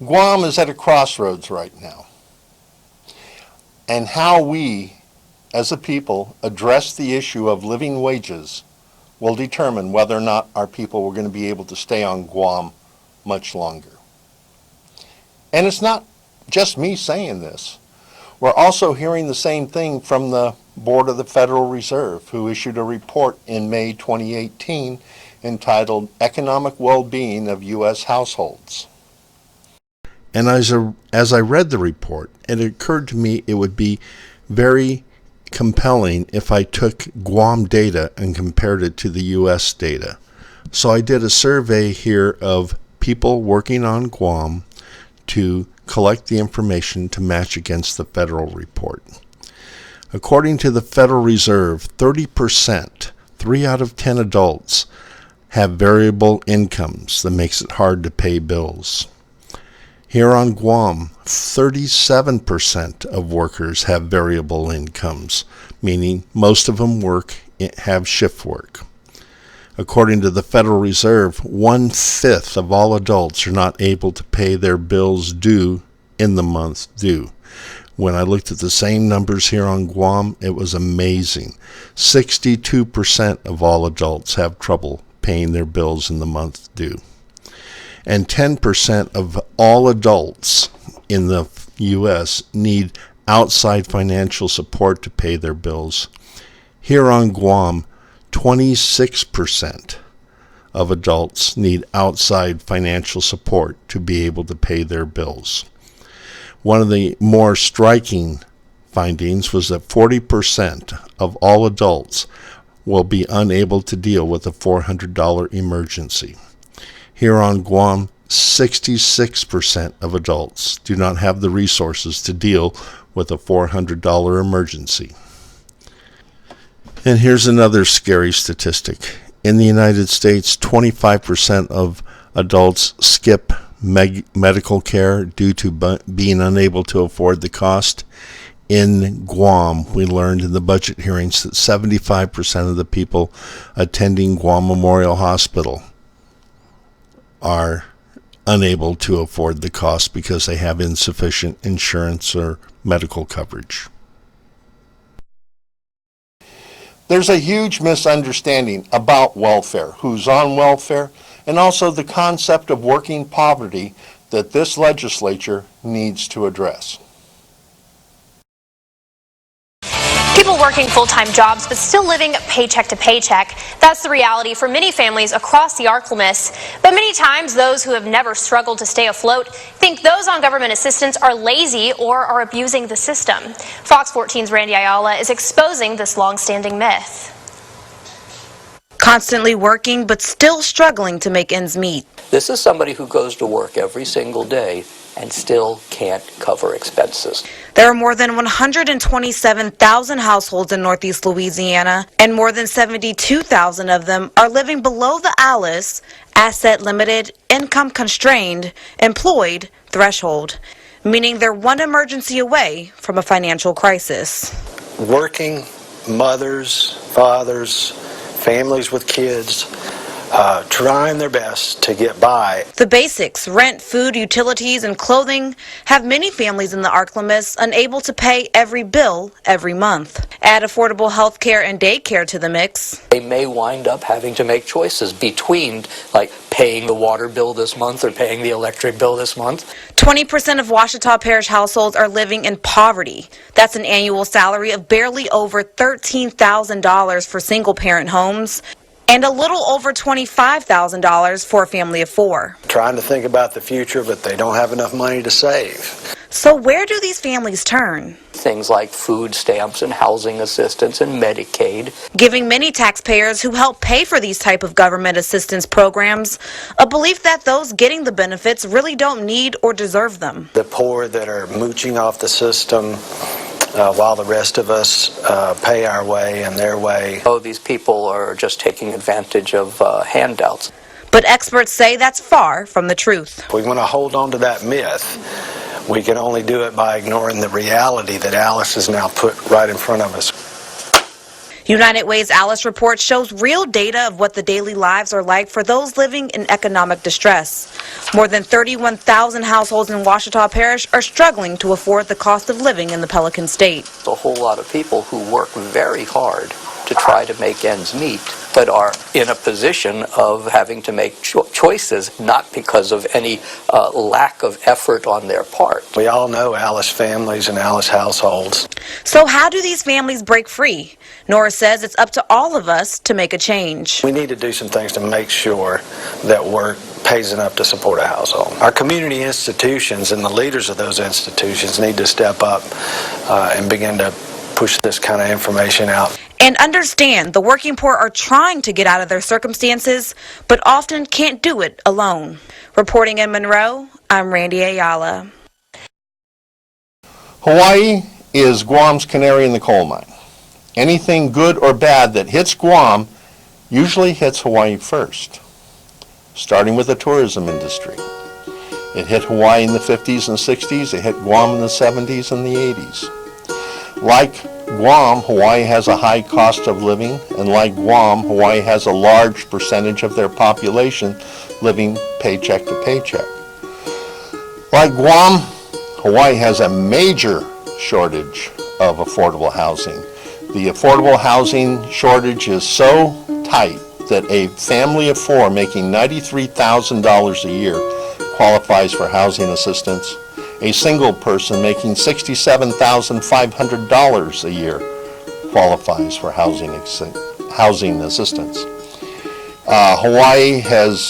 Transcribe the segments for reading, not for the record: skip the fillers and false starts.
Guam is at a crossroads right now. And how we, as a people, address the issue of living wages will determine whether or not our people are going to be able to stay on Guam much longer. And it's not just me saying this. We're also hearing the same thing from the Board of the Federal Reserve, who issued a report in May 2018 entitled Economic Well-Being of U.S. Households. And as I read the report, it occurred to me it would be very compelling if I took Guam data and compared it to the U.S. data. So I did a survey here of people working on Guam to collect the information to match against the federal report. According to the Federal Reserve, 30%, 3 out of 10 adults, have variable incomes that makes it hard to pay bills. Here on Guam, 37% of workers have variable incomes, meaning most of them have shift work. According to the Federal Reserve, 1/5 of all adults are not able to pay their bills due in the month due. When I looked at the same numbers here on Guam, it was amazing. 62% of all adults have trouble paying their bills in the month due. And 10% of all adults in the U.S. need outside financial support to pay their bills. Here on Guam, 26% of adults need outside financial support to be able to pay their bills. One of the more striking findings was that 40% of all adults will be unable to deal with a $400 emergency. Here on Guam, 66% of adults do not have the resources to deal with a $400 emergency. And here's another scary statistic. In the United States, 25% of adults skip medical care due to being unable to afford the cost. In Guam, we learned in the budget hearings that 75% of the people attending Guam Memorial Hospital are unable to afford the cost because they have insufficient insurance or medical coverage. There's a huge misunderstanding about welfare, who's on welfare, and also the concept of working poverty that this legislature needs to address. People working full-time jobs but still living paycheck to paycheck. That's the reality for many families across the Arklamas. But many times those who have never struggled to stay afloat think those on government assistance are lazy or are abusing the system. Fox 14's Randy Ayala is exposing this long-standing myth. Constantly working but still struggling to make ends meet. This is somebody who goes to work every single day and still can't cover expenses. There are more than 127,000 households in Northeast Louisiana, and more than 72,000 of them are living below the ALICE, asset limited, income constrained, employed threshold, meaning they're one emergency away from a financial crisis. Working mothers, fathers, families with kids, trying their best to get by. The basics, rent, food, utilities, and clothing, have many families in the Arklamas unable to pay every bill every month. Add affordable health care and daycare to the mix. They may wind up having to make choices between, like, paying the water bill this month or paying the electric bill this month. 20% of Ouachita Parish households are living in poverty. That's an annual salary of barely over $13,000 for single-parent homes, and a little over $25,000 for a family of 4. Trying to think about the future, but they don't have enough money to save. So where do these families turn? Things like food stamps and housing assistance and Medicaid. Giving many taxpayers who help pay for these type of government assistance programs a belief that those getting the benefits really don't need or deserve them. The poor that are mooching off the system while the rest of us pay our way and their way. Oh, these people are just taking advantage of handouts. But experts say that's far from the truth. If we want to hold on to that myth, we can only do it by ignoring the reality that Alice has now put right in front of us. United Way's Alice report shows real data of what the daily lives are like for those living in economic distress. More than 31,000 households in Ouachita Parish are struggling to afford the cost of living in the Pelican State. A whole lot of people who work very hard to try to make ends meet, but are in a position of having to make choices, not because of any lack of effort on their part. We all know Alice families and Alice households. So how do these families break free? Nora says it's up to all of us to make a change. We need to do some things to make sure that work pays enough to support a household. Our community institutions and the leaders of those institutions need to step up and begin to push this kind of information out. And understand the working poor are trying to get out of their circumstances, but often can't do it alone. Reporting in Monroe, I'm Randy Ayala. Hawaii is Guam's canary in the coal mine. Anything good or bad that hits Guam usually hits Hawaii first, starting with the tourism industry. It hit Hawaii in the 50s and 60s. It hit Guam in the 70s and the 80s. Like Guam, Hawaii has a high cost of living, and like Guam, Hawaii has a large percentage of their population living paycheck to paycheck. Like Guam, Hawaii has a major shortage of affordable housing. The affordable housing shortage is so tight that a family of four making $93,000 a year qualifies for housing assistance. A single person making $67,500 a year qualifies for housing assistance.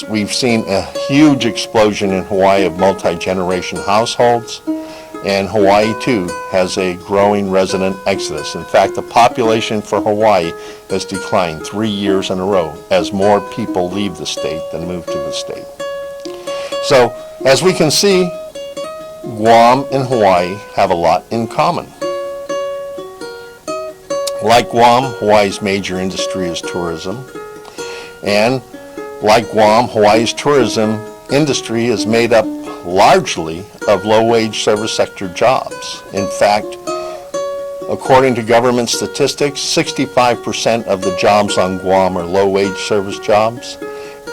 We've seen a huge explosion in Hawaii of multi-generation households, and Hawaii too has a growing resident exodus. In fact, the population for Hawaii has declined 3 years in a row as more people leave the state than move to the state. So, as we can see, Guam and Hawaii have a lot in common. Like Guam, Hawaii's major industry is tourism. And like Guam, Hawaii's tourism industry is made up largely of low-wage service sector jobs. In fact, according to government statistics, 65% of the jobs on Guam are low-wage service jobs.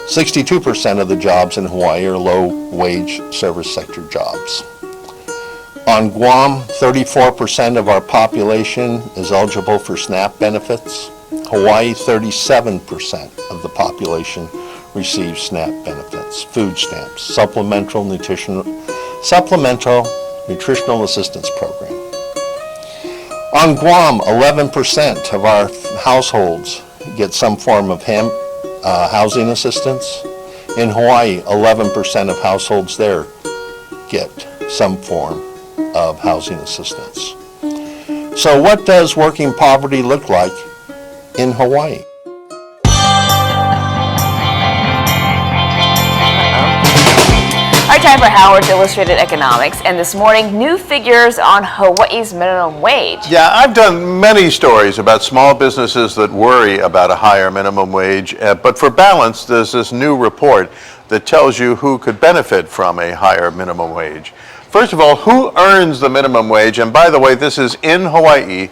62% of the jobs in Hawaii are low-wage service sector jobs. On Guam, 34% of our population is eligible for SNAP benefits. Hawaii, 37% of the population receives SNAP benefits, food stamps, supplemental nutritional assistance program. On Guam, 11% of our households get some form of housing assistance. In Hawaii, 11% of households there get some form of housing assistance. So what does working poverty look like in Hawaii? Our time for Howard's Illustrated Economics, and this morning, new figures on Hawaii's minimum wage. Yeah, I've done many stories about small businesses that worry about a higher minimum wage, but for balance, there's this new report that tells you who could benefit from a higher minimum wage. First of all, who earns the minimum wage? And by the way, this is in Hawaii.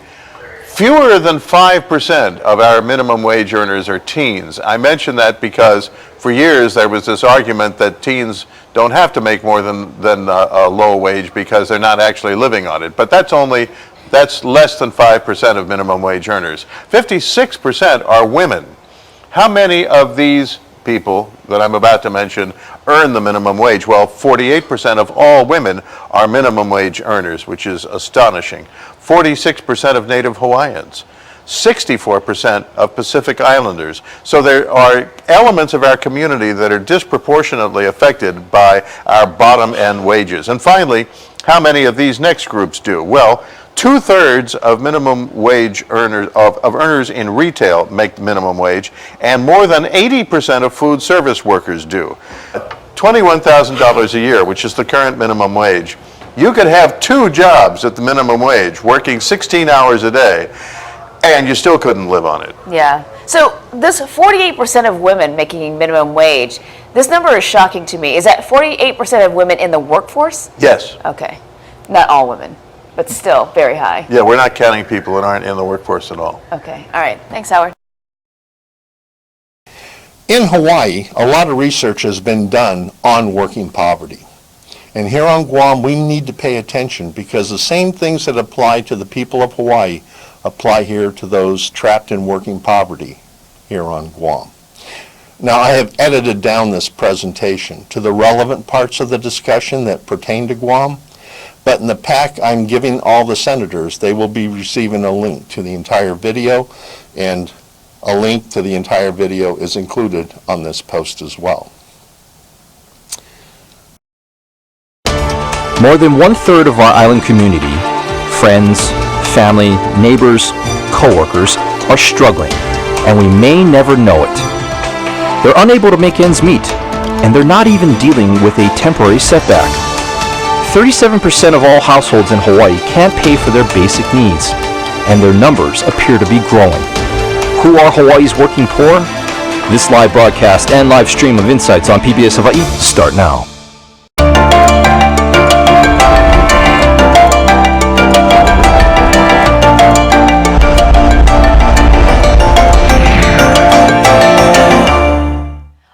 Fewer than 5% of our minimum wage earners are teens. I mention that because for years there was this argument that teens don't have to make more than a low wage because they're not actually living on it. But that's less than 5% of minimum wage earners. 56% are women. How many of these people that I'm about to mention earn the minimum wage? Well, 48% of all women are minimum wage earners, which is astonishing. 46% of Native Hawaiians, 64% of Pacific Islanders. So there are elements of our community that are disproportionately affected by our bottom end wages. And finally, how many of these next groups do? Well, 2/3 of minimum wage earners, of earners in retail make the minimum wage, and more than 80% of food service workers do. $21,000 a year, which is the current minimum wage. You could have 2 jobs at the minimum wage, working 16 hours a day, and you still couldn't live on it. Yeah. So this 48% of women making minimum wage, this number is shocking to me. Is that 48% of women in the workforce? Yes. Okay. Not all women. but still very high. Yeah, we're not counting people that aren't in the workforce at all. Okay, all right. Thanks, Howard. In Hawaii, a lot of research has been done on working poverty. And here on Guam, we need to pay attention because the same things that apply to the people of Hawaii apply here to those trapped in working poverty here on Guam. Now, I have edited down this presentation to the relevant parts of the discussion that pertain to Guam, but in the pack I'm giving all the senators, they will be receiving a link to the entire video, and a link to the entire video is included on this post as well. More than 1/3 of our island community, friends, family, neighbors, co-workers, are struggling, and we may never know it. They're unable to make ends meet, and they're not even dealing with a temporary setback. 37% of all households in Hawaii can't pay for their basic needs, and their numbers appear to be growing. Who are Hawaii's working poor? This live broadcast and live stream of Insights on PBS Hawaii start now.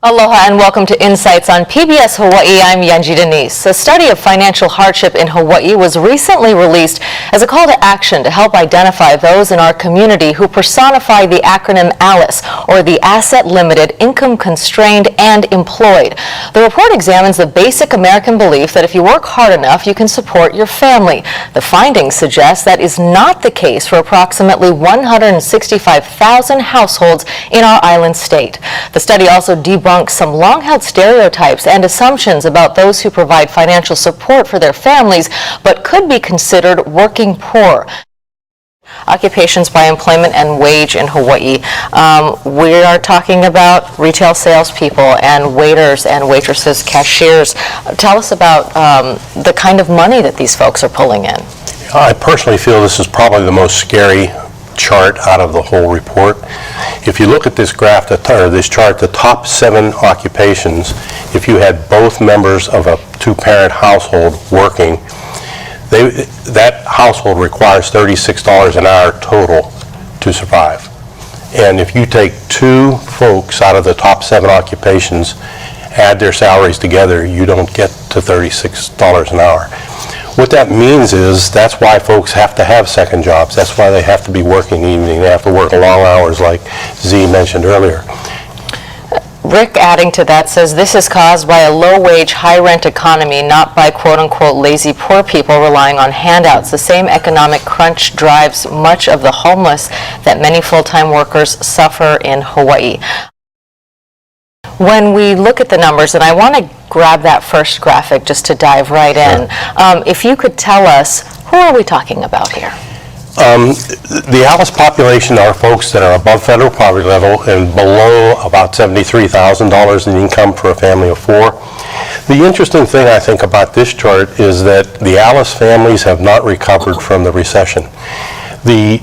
Aloha and welcome to Insights on PBS Hawaii. I'm Yanji Denise. A study of financial hardship in Hawaii was recently released as a call to action to help identify those in our community who personify the acronym ALICE, or the Asset Limited, Income Constrained, and Employed. The report examines the basic American belief that if you work hard enough, you can support your family. The findings suggest that is not the case for approximately 165,000 households in our island state. The study also debunked some long-held stereotypes and assumptions about those who provide financial support for their families but could be considered working poor. Occupations by employment and wage in Hawaii. We are talking about retail salespeople and waiters and waitresses, cashiers. Tell us about the kind of money that these folks are pulling in. I personally feel this is probably the most scary chart out of the whole report. If you look at this graph, or this chart, the top 7 occupations, if you had both members of a 2-parent household working, that household requires $36 an hour total to survive. And if you take 2 folks out of the top 7 occupations, add their salaries together, you don't get to $36 an hour. What that means is that's why folks have to have second jobs. That's why they have to be working evening. They have to work long hours like Z mentioned earlier. Rick, adding to that, says this is caused by a low-wage, high-rent economy, not by quote-unquote lazy poor people relying on handouts. The same economic crunch drives much of the homeless that many full-time workers suffer in Hawaii. When we look at the numbers, and I want to grab that first graphic just to dive right in, if you could tell us, who are we talking about here? The ALICE population are folks that are above federal poverty level and below about $73,000 in income for a family of 4. The interesting thing I think about this chart is that the ALICE families have not recovered from the recession. The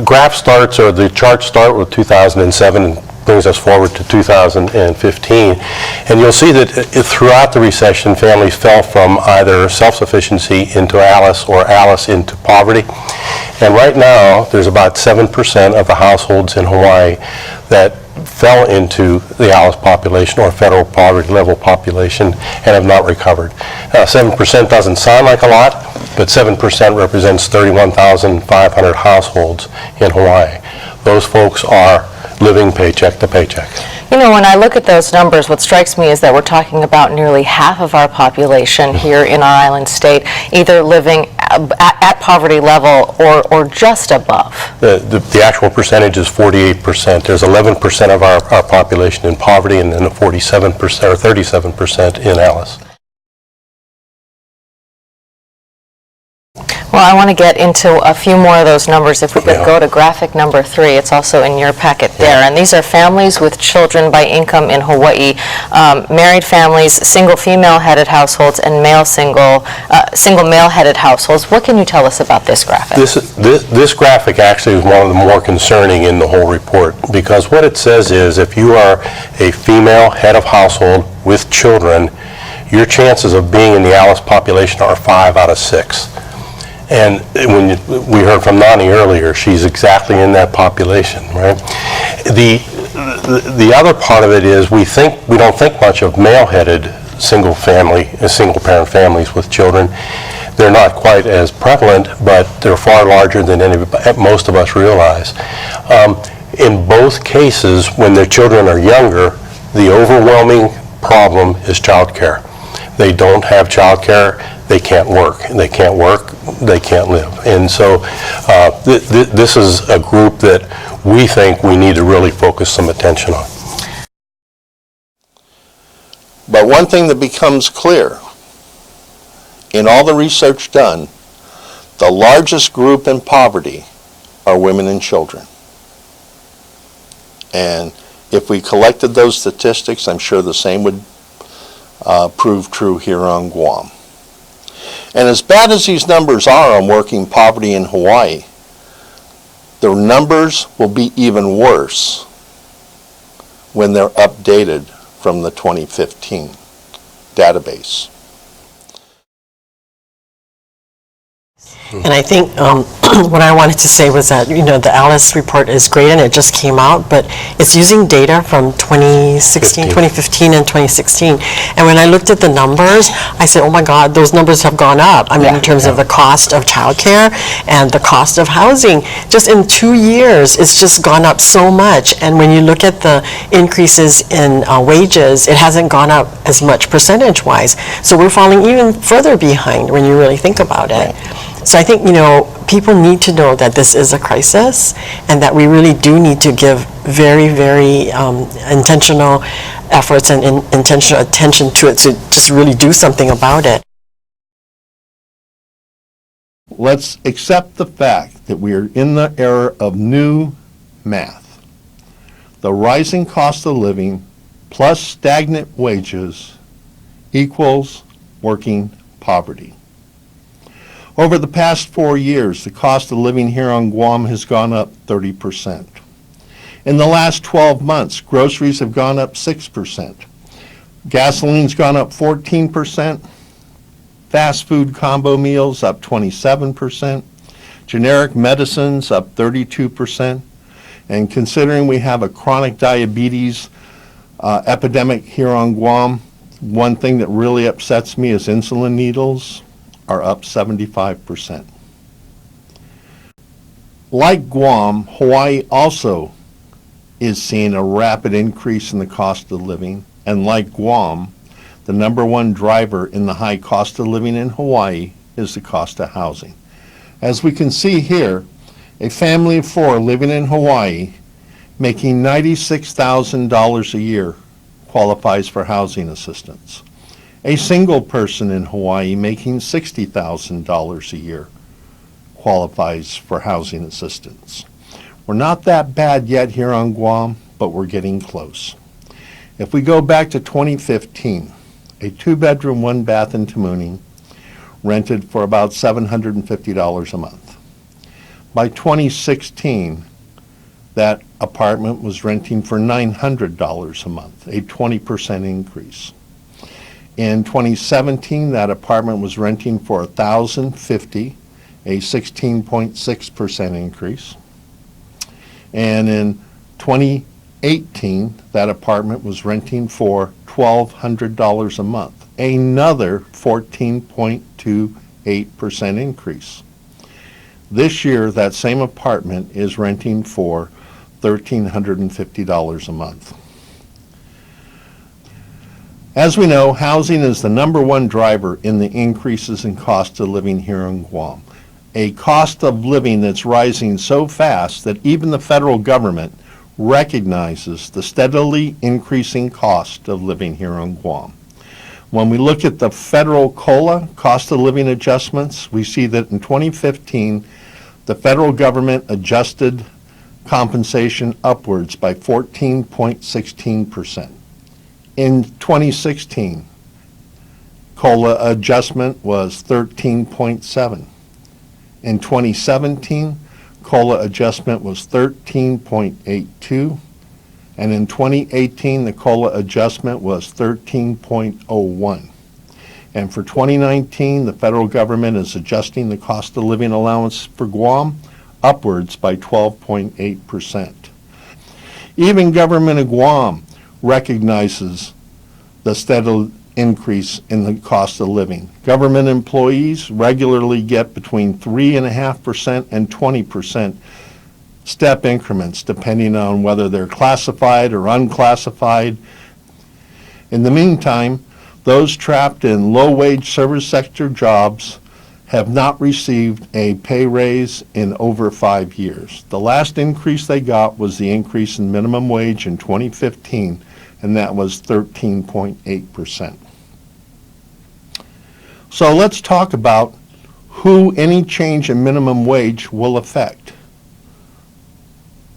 graph starts, or the charts start with 2007 and brings us forward to 2015, and you'll see that throughout the recession, families fell from either self-sufficiency into ALICE or ALICE into poverty. And right now, there's about 7% of the households in Hawaii that fell into the ALICE population or federal poverty level population and have not recovered. 7% doesn't sound like a lot, but 7% represents 31,500 households in Hawaii. Those folks are living paycheck to paycheck. You know, when I look at those numbers, what strikes me is that we're talking about nearly half of our population here in our island state either living at poverty level or just above. The actual percentage is 48%. There's 11% of our population in poverty and then 47% or 37% in ALICE. Well, I want to get into a few more of those numbers. If we could go to graphic number 3, it's also in your packet there. And these are families with children by income in Hawaii, married families, single female-headed households, and single male-headed households. What can you tell us about this graphic? This graphic actually is one of the more concerning in the whole report, because what it says is if you are a female head of household with children, your chances of being in the ALICE population are 5 out of 6. And we heard from Nani earlier, she's exactly in that population, right? The other part of it is we don't think much of male-headed single-parent families with children. They're not quite as prevalent, but they're far larger than most of us realize. In both cases, when the children are younger, the overwhelming problem is childcare. They don't have childcare, they can't work. They can't work, they can't live. And so this is a group that we think we need to really focus some attention on. But one thing that becomes clear, in all the research done, the largest group in poverty are women and children. And if we collected those statistics, I'm sure the same would prove true here on Guam. And as bad as these numbers are on working poverty in Hawaii, the numbers will be even worse when they're updated from the 2015 database. And I think what I wanted to say was that, the Alice report is great and it just came out, but it's using data from 2015, and 2016. And when I looked at the numbers, I said, oh my God, those numbers have gone up. I mean, in terms of the cost of childcare and the cost of housing, just in 2 years, it's just gone up so much. And when you look at the increases in wages, it hasn't gone up as much percentage-wise. So we're falling even further behind when you really think about it. So I think, people need to know that this is a crisis and that we really do need to give very, very intentional efforts and intentional attention to it to just really do something about it. Let's accept the fact that we are in the era of new math. The rising cost of living plus stagnant wages equals working poverty. Over the past 4 years, the cost of living here on Guam has gone up 30%. In the last 12 months, groceries have gone up 6%. Gasoline's gone up 14%. Fast food combo meals up 27%. Generic medicines up 32%. And considering we have a chronic diabetes epidemic here on Guam, one thing that really upsets me is insulin needles are up 75%. Like Guam, Hawaii also is seeing a rapid increase in the cost of living, and like Guam, the number one driver in the high cost of living in Hawaii is the cost of housing. As we can see here, a family of 4 living in Hawaii making $96,000 a year qualifies for housing assistance. A single person in Hawaii making $60,000 a year qualifies for housing assistance. We're not that bad yet here on Guam, but we're getting close. If we go back to 2015, a 2-bedroom, 1-bath in Tamuning rented for about $750 a month. By 2016, that apartment was renting for $900 a month, a 20% increase. In 2017, that apartment was renting for $1,050, a 16.6% increase. And in 2018, that apartment was renting for $1,200 a month, another 14.28% increase. This year, that same apartment is renting for $1,350 a month. As we know, housing is the number one driver in the increases in cost of living here in Guam. A cost of living that's rising so fast that even the federal government recognizes the steadily increasing cost of living here on Guam. When we look at the federal COLA, cost of living adjustments, we see that in 2015, the federal government adjusted compensation upwards by 14.16%. In 2016, COLA adjustment was 13.7. In 2017, COLA adjustment was 13.82. And in 2018, the COLA adjustment was 13.01. And for 2019, the federal government is adjusting the cost of living allowance for Guam upwards by 12.8%. Even government of Guam recognizes the steady increase in the cost of living. Government employees regularly get between 3.5% and 20% step increments, depending on whether they're classified or unclassified. In the meantime, those trapped in low-wage service sector jobs have not received a pay raise in over 5 years. The last increase they got was the increase in minimum wage in 2015, and that was 13.8%. So let's talk about who any change in minimum wage will affect.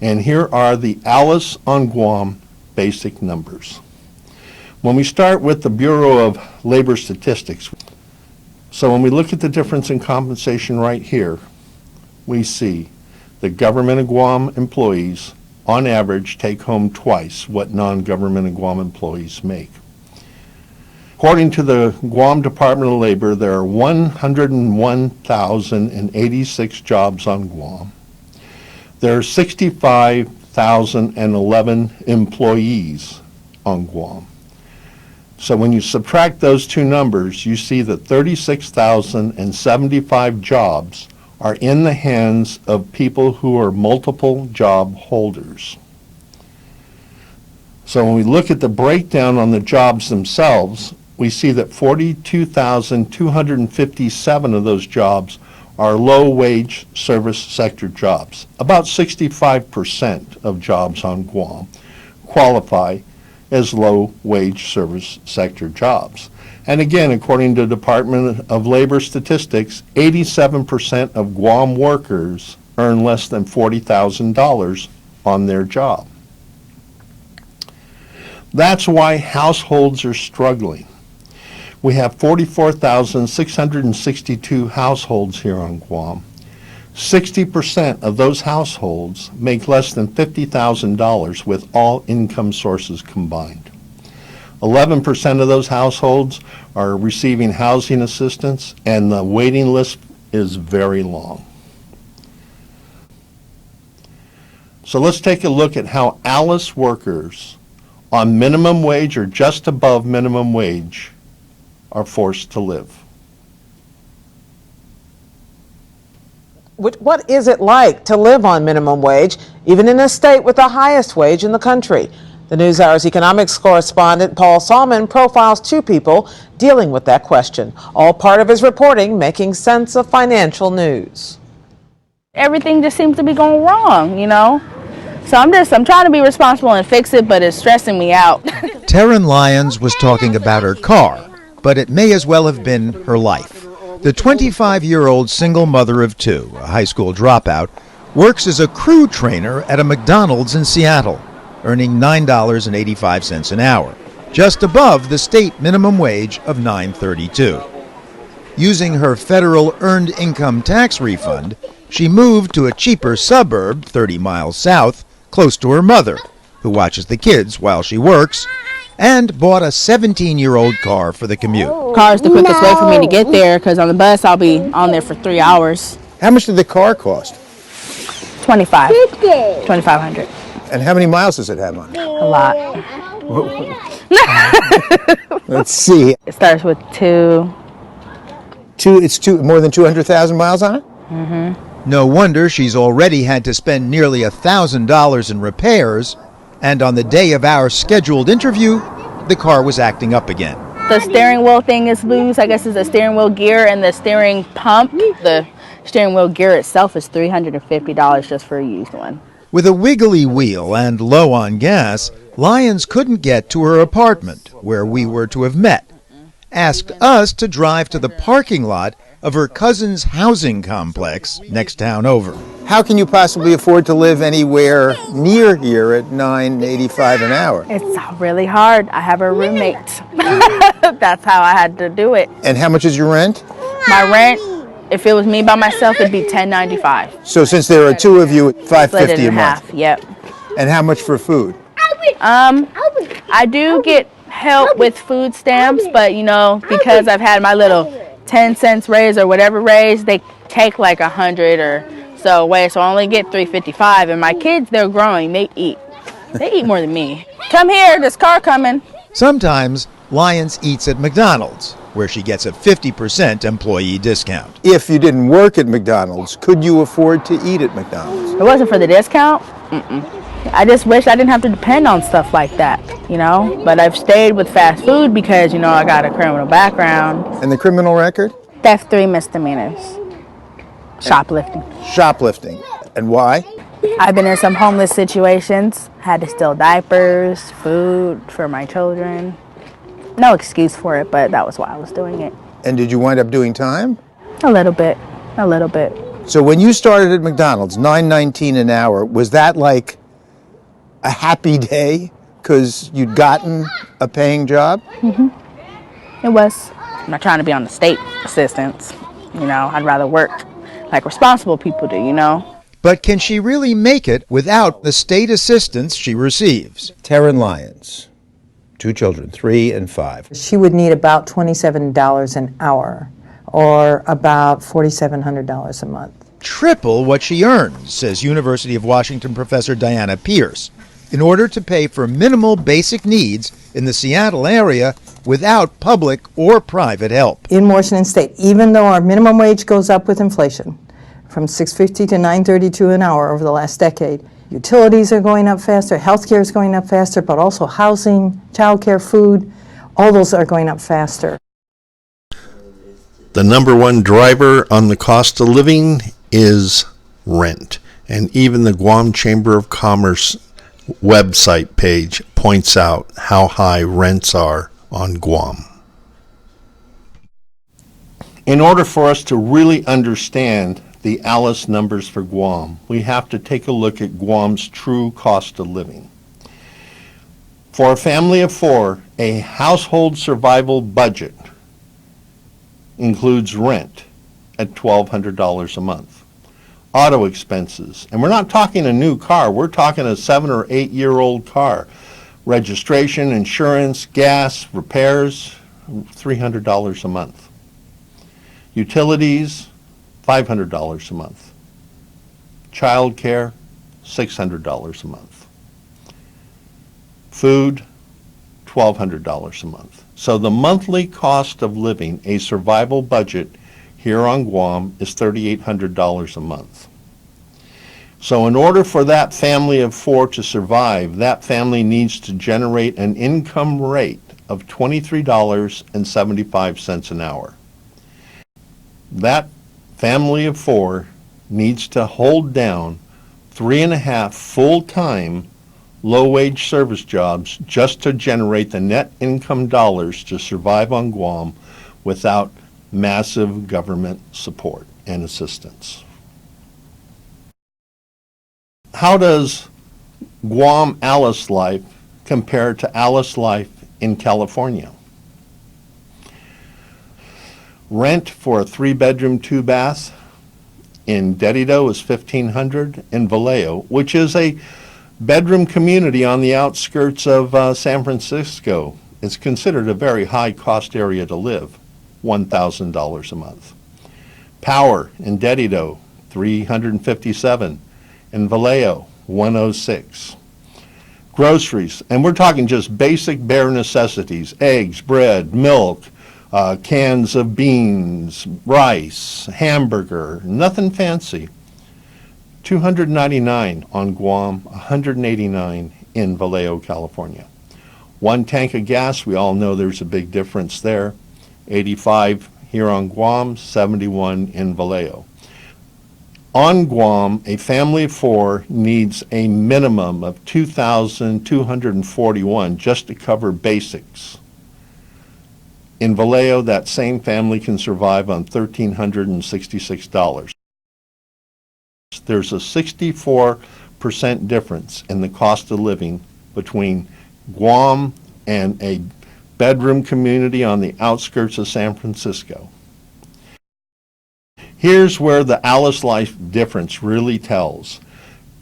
And here are the Alice on Guam basic numbers. When we start with the Bureau of Labor Statistics, so when we look at the difference in compensation right here, we see the government of Guam employees on average take home twice what non-government of Guam employees make. According to the Guam Department of Labor, there are 101,086 jobs on Guam. There are 65,011 employees on Guam. So when you subtract those two numbers, you see that 36,075 jobs are in the hands of people who are multiple job holders. So when we look at the breakdown on the jobs themselves, we see that 42,257 of those jobs are low-wage service sector jobs. About 65% of jobs on Guam qualify as low-wage service sector jobs. And again, according to the Department of Labor Statistics, 87% of Guam workers earn less than $40,000 on their job. That's why households are struggling. We have 44,662 households here on Guam. 60% of those households make less than $50,000 with all income sources combined. 11% of those households are receiving housing assistance, and the waiting list is very long. So let's take a look at how ALICE workers on minimum wage or just above minimum wage are forced to live. What is it like to live on minimum wage, even in a state with the highest wage in the country? The NewsHour's economics correspondent Paul Salmon profiles two people dealing with that question, all part of his reporting making sense of financial news. Everything just seems to be going wrong, you know? So I'm trying to be responsible and fix it, but it's stressing me out. Taryn Lyons was talking about her car, but it may as well have been her life. The 25-year-old single mother of two, a high school dropout, works as a crew trainer at a McDonald's in Seattle, earning $9.85 an hour, just above the state minimum wage of $9.32. Using her federal earned income tax refund, she moved to a cheaper suburb 30 miles south, close to her mother, who watches the kids while she works, and bought a 17-year-old car for the commute. Car is the quickest way for me to get there, because on the bus I'll be on there for 3 hours. How much did the car cost? $2,500. And how many miles does it have on it? A lot. Let's see. It starts with More than 200,000 miles on it? Mm-hmm. No wonder she's already had to spend nearly $1,000 in repairs, and on the day of our scheduled interview, the car was acting up again. The steering wheel thing is loose. I guess it's the steering wheel gear and the steering pump. The steering wheel gear itself is $350 just for a used one. With a wiggly wheel and low on gas, Lyons couldn't get to her apartment, where we were to have met. Asked us to drive to the parking lot of her cousin's housing complex next town over. How can you possibly afford to live anywhere near here at $9.85 an hour? It's really hard. I have a roommate. That's how I had to do it. And how much is your rent? My rent, if it was me by myself, it'd be $10.95. So since there are two of you, $5.50 a month. Yep. And how much for food? I do get help with food stamps, but you know, because I've had my little 10 cents raise or whatever raise, they take like 100 or so away, so I only get $3.55. And my kids, they're growing, they eat more than me. Come here, this car coming. Sometimes Lyons eats at McDonald's, where she gets a 50% employee discount. If you didn't work at McDonald's, could you afford to eat at McDonald's? If it wasn't for the discount, I just wish I didn't have to depend on stuff like that, you know? But I've stayed with fast food because, you know, I got a criminal background. And the criminal record? Theft, 3 misdemeanors. Shoplifting. Shoplifting. And why? I've been in some homeless situations, had to steal diapers, food for my children. No excuse for it, but that was why I was doing it. And did you wind up doing time? A little bit. So when you started at McDonald's, $9.19 an hour, was that like a happy day because you'd gotten a paying job? It was. I'm not trying to be on the state assistance, you know. I'd rather work like responsible people do, you know. But can she really make it without the state assistance she receives? Taryn Lyons, 2 children, 3 and 5. She would need about $27 an hour, or about $4,700 a month. Triple what she earns, says University of Washington professor Diana Pierce, in order to pay for minimal basic needs in the Seattle area without public or private help. In Washington State, even though our minimum wage goes up with inflation, from $6.50 to $9.32 an hour over the last decade, utilities are going up faster, healthcare is going up faster, but also housing, childcare, food, all those are going up faster. The number one driver on the cost of living is rent. And even the Guam Chamber of Commerce website page points out how high rents are on Guam. In order for us to really understand the ALICE numbers for Guam, we have to take a look at Guam's true cost of living. For a family of 4, a household survival budget includes rent at $1,200 a month, auto expenses, and we're not talking a new car, we're talking a 7 or 8 year old car, registration, insurance, gas, repairs, $300 a month, utilities, $500 a month, child care, $600 a month, food, $1,200 a month. So the monthly cost of living, a survival budget here on Guam, is $3,800 a month. So in order for that family of 4 to survive, that family needs to generate an income rate of $23.75 an hour. That family of 4 needs to hold down 3.5 full-time low-wage service jobs just to generate the net income dollars to survive on Guam without massive government support and assistance. How does Guam ALICE life compare to ALICE life in California? Rent for a 3-bedroom, 2-bath in Dedido is $1,500. In Vallejo, which is a bedroom community on the outskirts of San Francisco, is considered a very high-cost area to live, $1,000 a month. Power in Dedido, $357. In Vallejo, $106. Groceries, and we're talking just basic bare necessities, eggs, bread, milk, cans of beans, rice, hamburger, nothing fancy. $299 on Guam, $189 in Vallejo, California. 1 tank of gas, we all know there's a big difference there. $85 here on Guam, $71 in Vallejo. On Guam, a family of 4 needs a minimum of $2,241 just to cover basics. In Vallejo, that same family can survive on $1,366. There's a 64% difference in the cost of living between Guam and a bedroom community on the outskirts of San Francisco. Here's where the ALICE life difference really tells.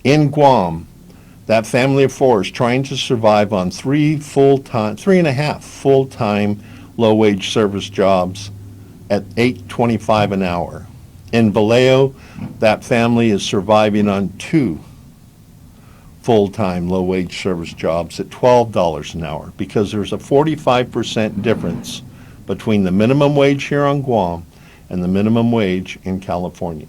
In Guam, That family of four is trying to survive on 3.5 full-time low-wage service jobs at $8.25 an hour. In Vallejo, that family is surviving on 2 full-time low-wage service jobs at $12 an hour because there's a 45% difference between the minimum wage here on Guam and the minimum wage in California.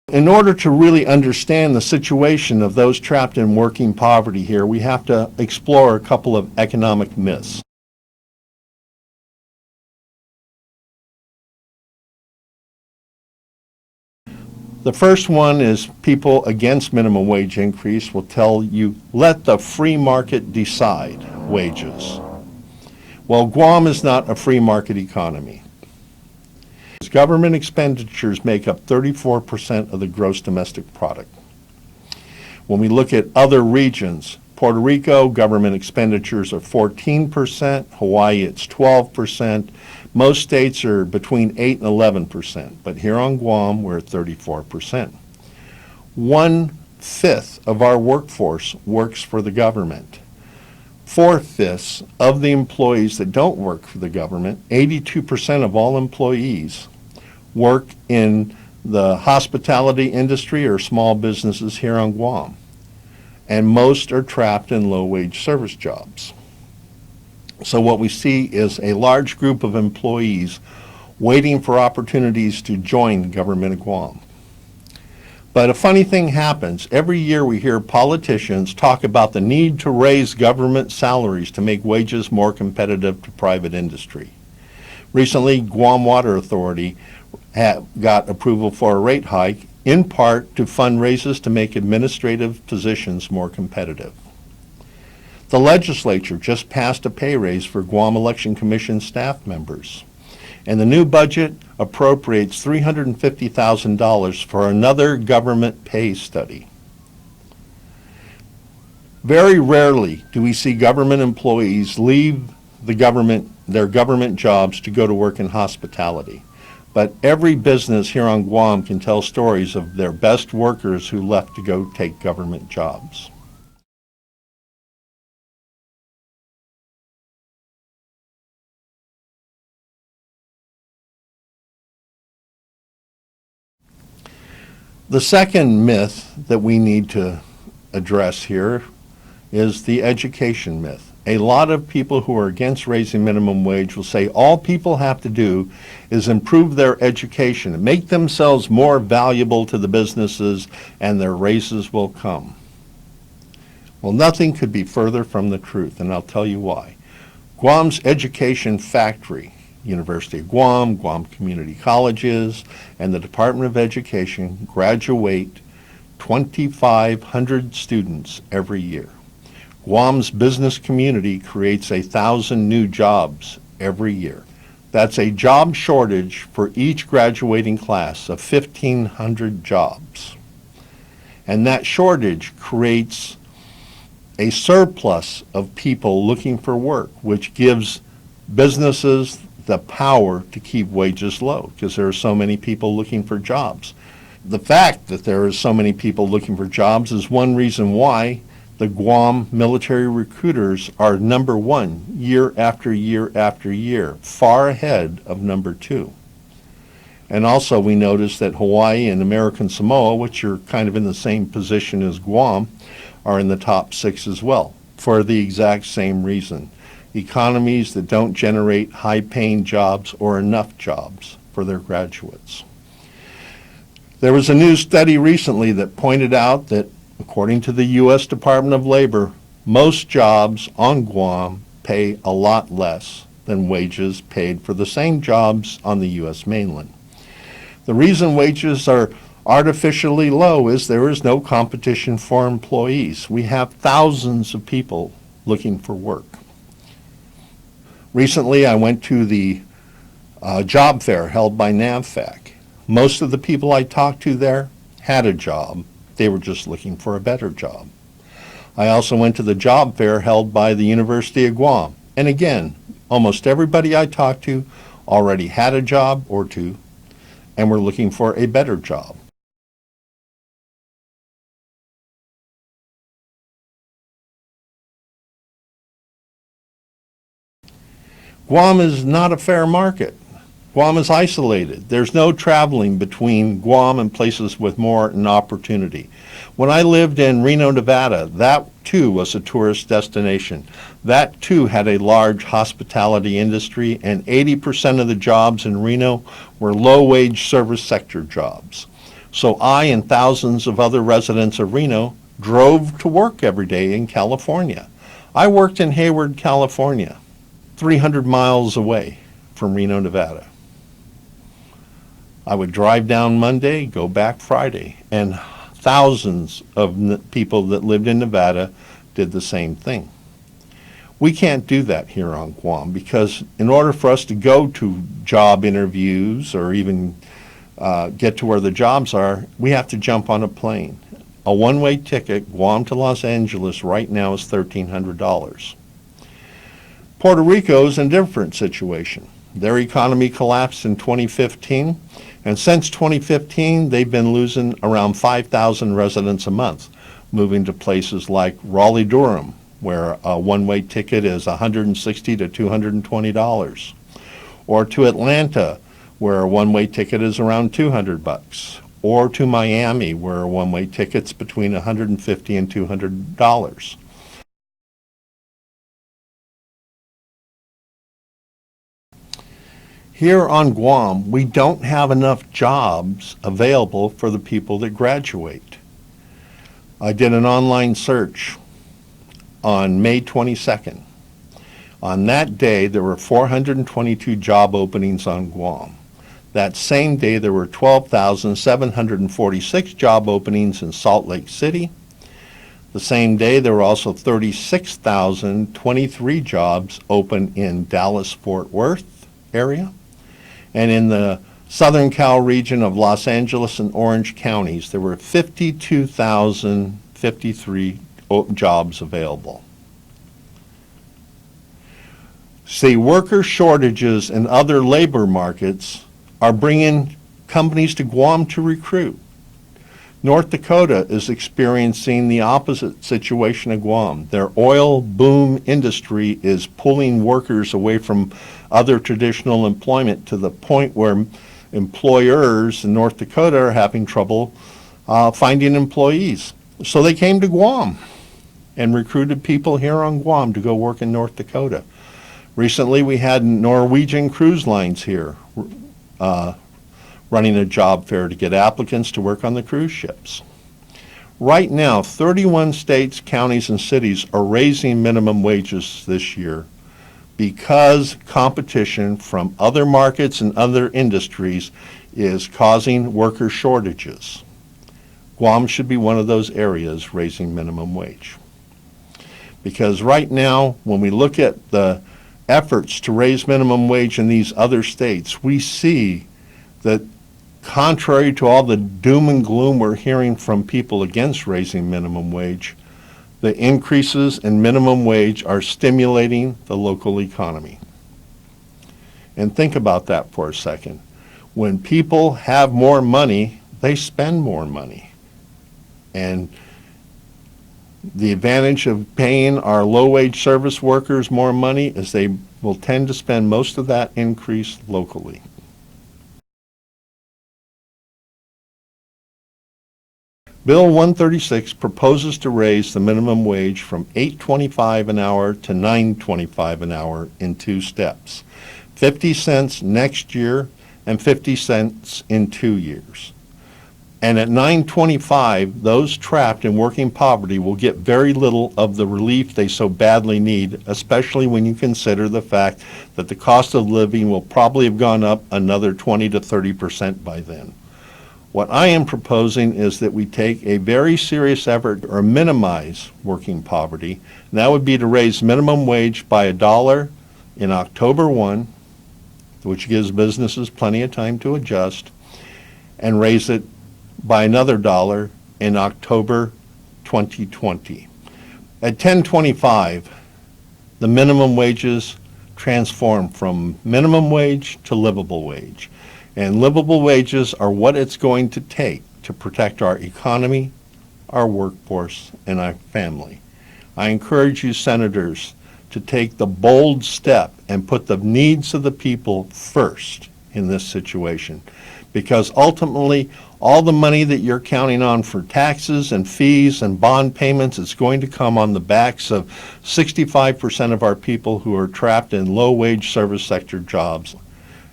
In order to really understand the situation of those trapped in working poverty here, we have to explore a couple of economic myths. The first one is people against minimum wage increase will tell you, let the free market decide wages. Well, Guam is not a free market economy. Government expenditures make up 34% of the gross domestic product. When we look at other regions, Puerto Rico, government expenditures are 14%, Hawaii it's 12%, most states are between 8 and 11%, but here on Guam we're at 34%. 1/5 of our workforce works for the government. 4/5 of the employees that don't work for the government, 82% of all employees, work in the hospitality industry or small businesses here on Guam. And most are trapped in low-wage service jobs. So what we see is a large group of employees waiting for opportunities to join government of Guam. But a funny thing happens. Every year we hear politicians talk about the need to raise government salaries to make wages more competitive to private industry. Recently, Guam Water Authority got approval for a rate hike, in part to fund raises to make administrative positions more competitive. The legislature just passed a pay raise for Guam Election Commission staff members, and the new budget appropriates $350,000 for another government pay study. Very rarely do we see government employees leave their government jobs to go to work in hospitality. But every business here on Guam can tell stories of their best workers who left to go take government jobs. The second myth that we need to address here is the education myth. A lot of people who are against raising minimum wage will say all people have to do is improve their education and make themselves more valuable to the businesses and their raises will come. Well, nothing could be further from the truth, and I'll tell you why. Guam's education factory, University of Guam, Guam Community Colleges, and the Department of Education graduate 2,500 students every year. Guam's business community creates 1,000 new jobs every year. That's a job shortage for each graduating class of 1,500 jobs. And that shortage creates a surplus of people looking for work, which gives businesses the power to keep wages low because there are so many people looking for jobs. The fact that there are so many people looking for jobs is one reason why the Guam military recruiters are number one year after year after year, far ahead of number two. And also we notice that Hawaii and American Samoa, which are kind of in the same position as Guam, are in the top 6 as well, for the exact same reason. Economies that don't generate high-paying jobs or enough jobs for their graduates. There was a new study recently that pointed out that according to the U.S. Department of Labor, most jobs on Guam pay a lot less than wages paid for the same jobs on the U.S. mainland. The reason wages are artificially low is there is no competition for employees. We have thousands of people looking for work. Recently, I went to the job fair held by NAVFAC. Most of the people I talked to there had a job. They were just looking for a better job. I also went to the job fair held by the University of Guam. And again, almost everybody I talked to already had a job or two and were looking for a better job. Guam is not a fair market. Guam is isolated. There's no traveling between Guam and places with more an opportunity. When I lived in Reno, Nevada, that too was a tourist destination. That too had a large hospitality industry, and 80% of the jobs in Reno were low-wage service sector jobs. So I and thousands of other residents of Reno drove to work every day in California. I worked in Hayward, California, 300 miles away from Reno, Nevada. I would drive down Monday, go back Friday, and thousands of people that lived in Nevada did the same thing. We can't do that here on Guam because in order for us to go to job interviews or even get to where the jobs are, we have to jump on a plane. A one-way ticket, Guam to Los Angeles, right now is $1,300. Puerto Rico is in a different situation. Their economy collapsed in 2015, and since 2015, they've been losing around 5,000 residents a month, moving to places like Raleigh-Durham, where a one-way ticket is $160 to $220, or to Atlanta, where a one-way ticket is around $200, or to Miami, where a one-way ticket's between $150 and $200. Here on Guam, we don't have enough jobs available for the people that graduate. I did an online search on May 22nd. On that day, there were 422 job openings on Guam. That same day, there were 12,746 job openings in Salt Lake City. The same day, there were also 36,023 jobs open in Dallas-Fort Worth area. And in the Southern Cal region of Los Angeles and Orange counties, there were 52,053 jobs available. See, worker shortages and other labor markets are bringing companies to Guam to recruit. North Dakota is experiencing the opposite situation of Guam. Their oil boom industry is pulling workers away from other traditional employment to the point where employers in North Dakota are having trouble finding employees. So they came to Guam and recruited people here on Guam to go work in North Dakota. Recently, we had Norwegian Cruise Lines here running a job fair to get applicants to work on the cruise ships. Right now, 31 states, counties, and cities are raising minimum wages this year because competition from other markets and other industries is causing worker shortages. Guam should be one of those areas raising minimum wage. Because right now, when we look at the efforts to raise minimum wage in these other states, we see that contrary to all the doom and gloom we're hearing from people against raising minimum wage, the increases in minimum wage are stimulating the local economy. And think about that for a second. When people have more money, they spend more money. And the advantage of paying our low-wage service workers more money is they will tend to spend most of that increase locally. Bill 136 proposes to raise the minimum wage from $8.25 an hour to $9.25 an hour in two steps, 50 cents next year and 50 cents in 2 years. And at $9.25, those trapped in working poverty will get very little of the relief they so badly need, especially when you consider the fact that the cost of living will probably have gone up another 20 to 30% by then. What I am proposing is that we take a very serious effort or minimize working poverty, and that would be to raise minimum wage by $1 in October 1, which gives businesses plenty of time to adjust, and raise it by another $1 in October 2020. At $10.25, the minimum wages transform from minimum wage to livable wage. And livable wages are what it's going to take to protect our economy, our workforce, and our family. I encourage you, senators, to take the bold step and put the needs of the people first in this situation. Because ultimately, all the money that you're counting on for taxes and fees and bond payments is going to come on the backs of 65% of our people who are trapped in low-wage service sector jobs.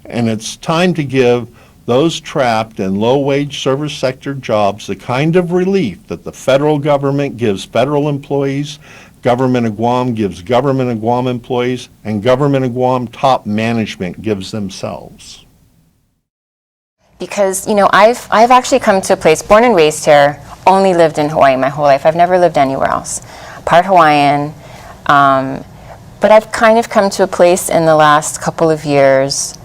And it's time to give those trapped in low-wage service sector jobs the kind of relief that the federal government gives federal employees, Government of Guam gives Government of Guam employees, and Government of Guam top management gives themselves. Because, you know, I've actually come to a place, born and raised here, only lived in Hawaii my whole life. I've never lived anywhere else. Part Hawaiian, but I've kind of come to a place in the last couple of years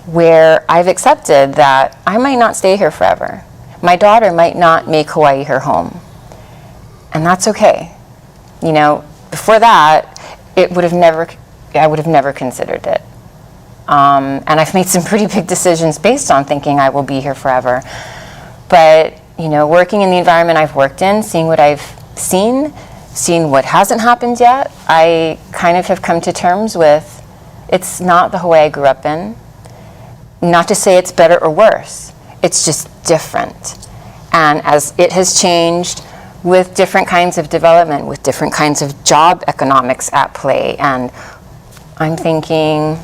where I've accepted that I might not stay here forever. My daughter might not make Hawaii her home. And that's okay. You know, before that, I would have never considered it. And I've made some pretty big decisions based on thinking I will be here forever. But, you know, working in the environment I've worked in, seeing what I've seen what hasn't happened yet, I kind of have come to terms with it's not the Hawaii I grew up in. Not to say it's better or worse, it's just different. And as it has changed with different kinds of development, with different kinds of job economics at play, and I'm thinking,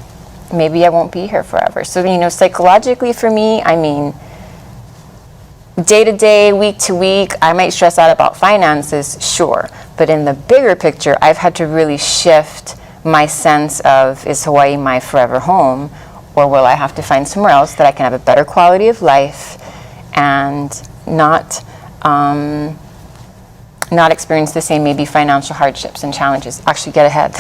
maybe I won't be here forever. So, you know, psychologically for me, I mean, day to day, week to week, I might stress out about finances, sure. But in the bigger picture, I've had to really shift my sense of, is Hawaii my forever home? Or will I have to find somewhere else that I can have a better quality of life and not experience the same maybe financial hardships and challenges, actually get ahead.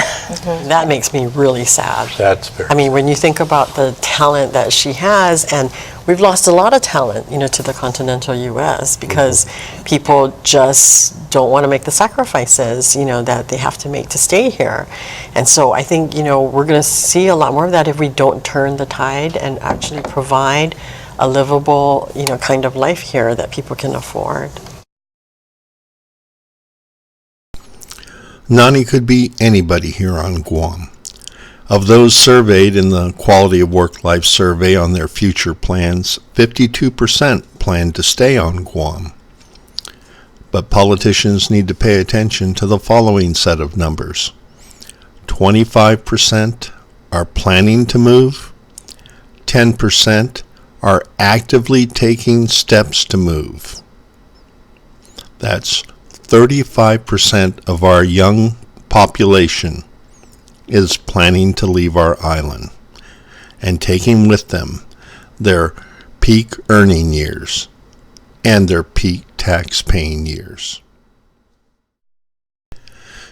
That makes me really sad. That's very I mean, when you think about the talent that she has, and we've lost a lot of talent, you know, to the continental U.S. because people just don't want to make the sacrifices, you know, that they have to make to stay here. And so I think, you know, we're going to see a lot more of that if we don't turn the tide and actually provide a livable, you know, kind of life here that people can afford. Nani could be anybody here on Guam. Of those surveyed in the Quality of Work Life survey on their future plans, 52% plan to stay on Guam. But politicians need to pay attention to the following set of numbers. 25% are planning to move, 10% are actively taking steps to move. That's 35% of our young population is planning to leave our island and taking with them their peak earning years and their peak tax paying years.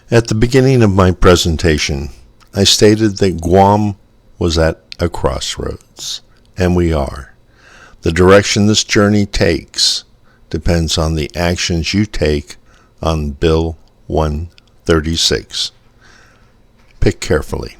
At the beginning of my presentation, I stated that Guam was at a crossroads, and we are. The direction this journey takes depends on the actions you take on Bill 136. Pick carefully.